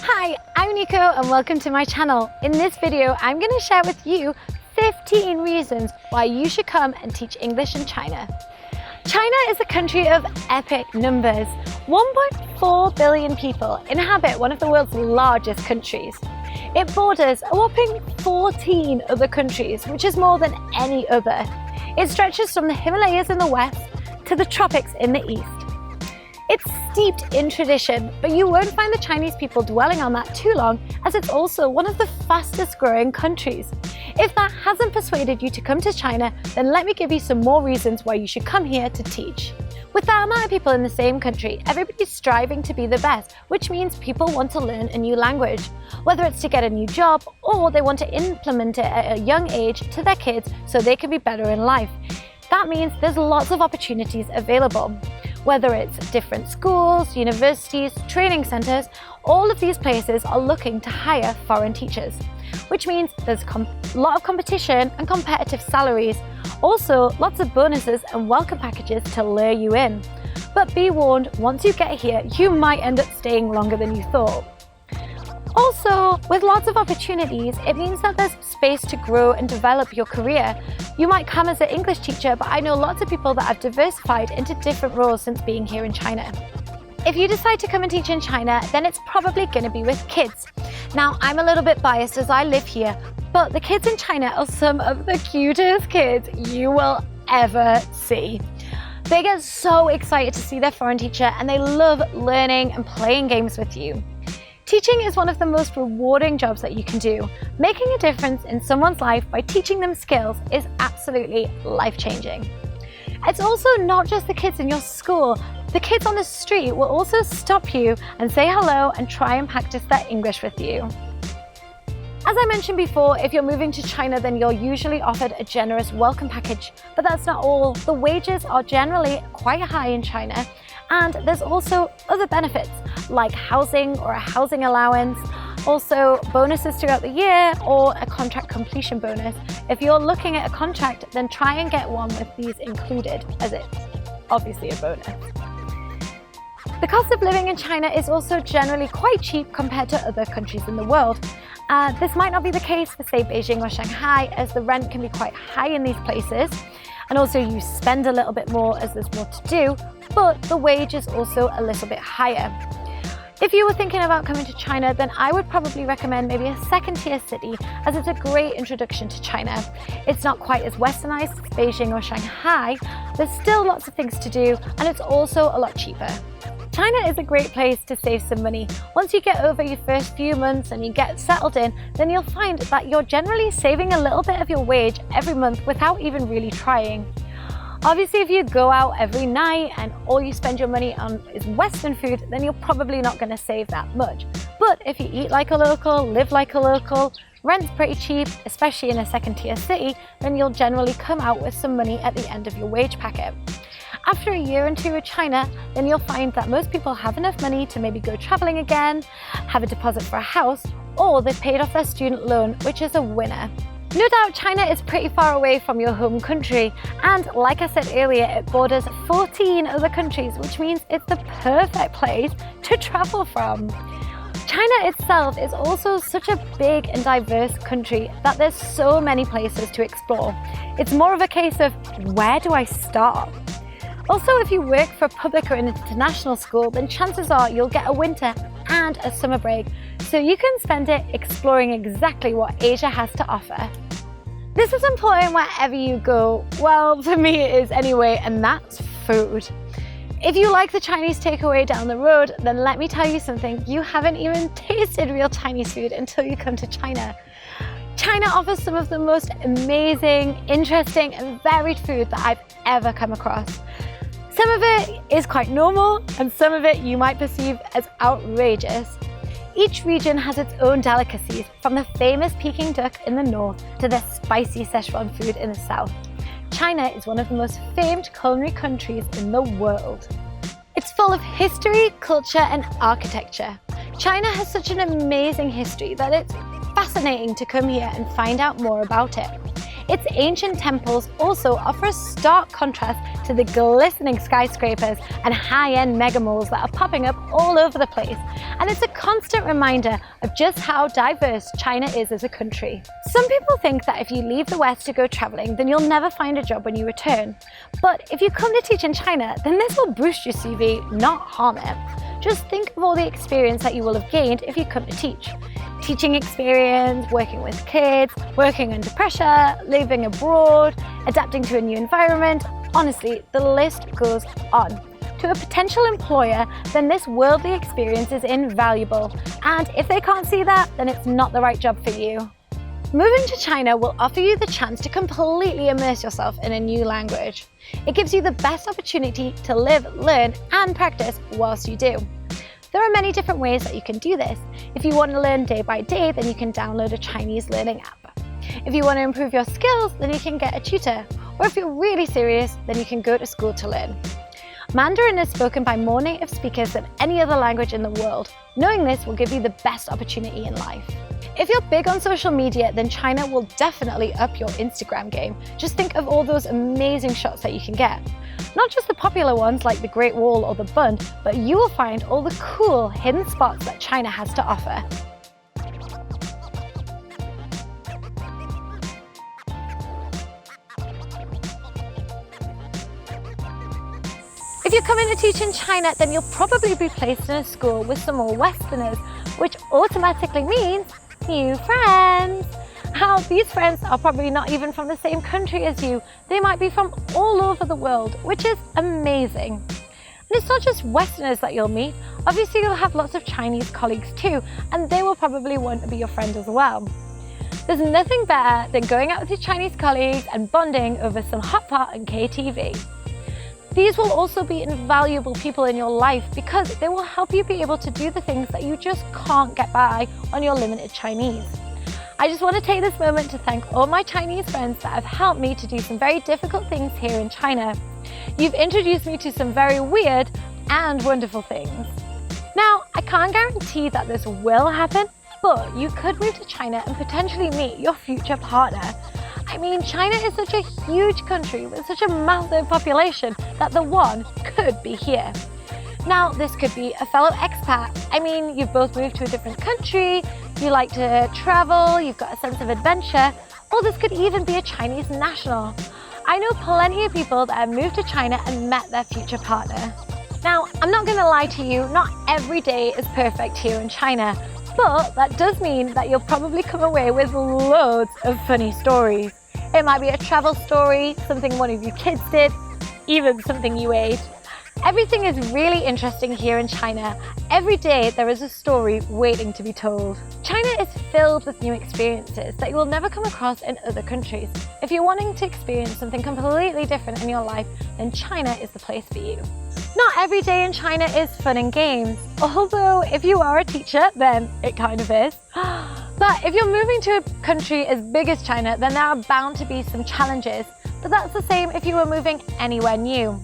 Hi, I'm Nico and welcome to my channel. In this video, I'm going to share with you 15 reasons why you should come and teach English in China. China is a country of epic numbers. 1.4 billion people inhabit one of the world's largest countries. It borders a whopping 14 other countries, which is more than any other. It stretches from the Himalayas in the west to the tropics in the east. It's steeped in tradition, but you won't find the Chinese people dwelling on that too long, as it's also one of the fastest growing countries. If that hasn't persuaded you to come to China, then let me give you some more reasons why you should come here to teach. With that amount of people in the same country, everybody's striving to be the best, which means people want to learn a new language. Whether it's to get a new job or they want to implement it at a young age to their kids so they can be better in life. That means there's lots of opportunities available. Whether it's different schools, universities, training centres, all of these places are looking to hire foreign teachers, which means there's a lot of competition and competitive salaries. Also, lots of bonuses and welcome packages to lure you in. But be warned, once you get here, you might end up staying longer than you thought. Also, with lots of opportunities, it means that there's space to grow and develop your career. You might come as an English teacher, but I know lots of people that have diversified into different roles since being here in China. If you decide to come and teach in China, then it's probably going to be with kids. Now, I'm a little bit biased as I live here, but the kids in China are some of the cutest kids you will ever see. They get so excited to see their foreign teacher and they love learning and playing games with you. Teaching is one of the most rewarding jobs that you can do. Making a difference in someone's life by teaching them skills is absolutely life-changing. It's also not just the kids in your school. The kids on the street will also stop you and say hello and try and practice their English with you. As I mentioned before, if you're moving to China, then you're usually offered a generous welcome package. But that's not all. The wages are generally quite high in China. And there's also other benefits like housing or a housing allowance, also bonuses throughout the year or a contract completion bonus. If you're looking at a contract, then try and get one with these included, as it's obviously a bonus. The cost of living in China is also generally quite cheap compared to other countries in the world. This might not be the case for, say, Beijing or Shanghai, as the rent can be quite high in these places. And also you spend a little bit more as there's more to do, but the wage is also a little bit higher. If you were thinking about coming to China, then I would probably recommend maybe a second-tier city, as it's a great introduction to China. It's not quite as westernized as Beijing or Shanghai. There's still lots of things to do, and it's also a lot cheaper. China is a great place to save some money. Once you get over your first few months and you get settled in, then you'll find that you're generally saving a little bit of your wage every month without even really trying. Obviously, if you go out every night and all you spend your money on is Western food, then you're probably not going to save that much. But if you eat like a local, live like a local, rent's pretty cheap, especially in a second-tier city, then you'll generally come out with some money at the end of your wage packet. After a year or two in China, then you'll find that most people have enough money to maybe go traveling again, have a deposit for a house, or they've paid off their student loan, which is a winner. No doubt China is pretty far away from your home country, and like I said earlier, it borders 14 other countries, which means it's the perfect place to travel from. China itself is also such a big and diverse country that there's so many places to explore. It's more of a case of, where do I start? Also, if you work for a public or an international school, then chances are you'll get a winter and a summer break, so you can spend it exploring exactly what Asia has to offer. This is important wherever you go. Well, for me it is anyway, and that's food. If you like the Chinese takeaway down the road, then let me tell you something, you haven't even tasted real Chinese food until you come to China. China offers some of the most amazing, interesting and varied food that I've ever come across. Some of it is quite normal, and some of it you might perceive as outrageous. Each region has its own delicacies, from the famous Peking duck in the north to the spicy Szechuan food in the south. China is one of the most famed culinary countries in the world. It's full of history, culture and architecture. China has such an amazing history that it's fascinating to come here and find out more about it. Its ancient temples also offer a stark contrast to the glistening skyscrapers and high-end mega malls that are popping up all over the place. And it's a constant reminder of just how diverse China is as a country. Some people think that if you leave the West to go traveling, then you'll never find a job when you return. But if you come to teach in China, then this will boost your CV, not harm it. Just think of all the experience that you will have gained if you come to teach. Teaching experience, working with kids, working under pressure, living abroad, adapting to a new environment. Honestly, the list goes on. To a potential employer, then this worldly experience is invaluable. And if they can't see that, then it's not the right job for you. Moving to China will offer you the chance to completely immerse yourself in a new language. It gives you the best opportunity to live, learn, and practice whilst you do. There are many different ways that you can do this. If you want to learn day by day, then you can download a Chinese learning app. If you want to improve your skills, then you can get a tutor. Or if you're really serious, then you can go to school to learn. Mandarin is spoken by more native speakers than any other language in the world. Knowing this will give you the best opportunity in life. If you're big on social media, then China will definitely up your Instagram game. Just think of all those amazing shots that you can get. Not just the popular ones like the Great Wall or the Bund, but you will find all the cool hidden spots that China has to offer. If you're coming to teach in China, then you'll probably be placed in a school with some more Westerners, which automatically means new friends. How these friends are probably not even from the same country as you. They might be from all over the world, which is amazing. And it's not just Westerners that you'll meet. Obviously, you'll have lots of Chinese colleagues too, and they will probably want to be your friend as well. There's nothing better than going out with your Chinese colleagues and bonding over some hot pot and KTV. These will also be invaluable people in your life because they will help you be able to do the things that you just can't get by on your limited Chinese. I just want to take this moment to thank all my Chinese friends that have helped me to do some very difficult things here in China. You've introduced me to some very weird and wonderful things. Now, I can't guarantee that this will happen, but you could move to China and potentially meet your future partner. I mean, China is such a huge country with such a massive population that the one could be here. Now, this could be a fellow expat. I mean, you've both moved to a different country, you like to travel, you've got a sense of adventure, or this could even be a Chinese national. I know plenty of people that have moved to China and met their future partner. Now, I'm not gonna lie to you, not every day is perfect here in China, but that does mean that you'll probably come away with loads of funny stories. It might be a travel story, something one of your kids did, even something you ate. Everything is really interesting here in China. Every day there is a story waiting to be told. China is filled with new experiences that you will never come across in other countries. If you're wanting to experience something completely different in your life, then China is the place for you. Not every day in China is fun and games, although if you are a teacher, then it kind of is. But if you're moving to a country as big as China, then there are bound to be some challenges. But that's the same if you were moving anywhere new.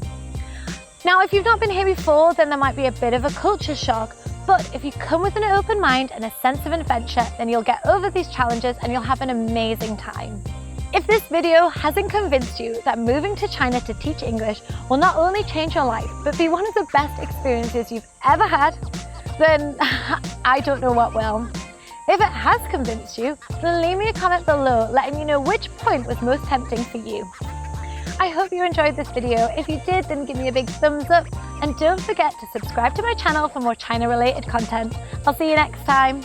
Now, if you've not been here before, then there might be a bit of a culture shock. But if you come with an open mind and a sense of adventure, then you'll get over these challenges and you'll have an amazing time. If this video hasn't convinced you that moving to China to teach English will not only change your life, but be one of the best experiences you've ever had, then I don't know what will. If it has convinced you, then leave me a comment below letting me know which point was most tempting for you. I hope you enjoyed this video. If you did, then give me a big thumbs up and don't forget to subscribe to my channel for more China related content. I'll see you next time.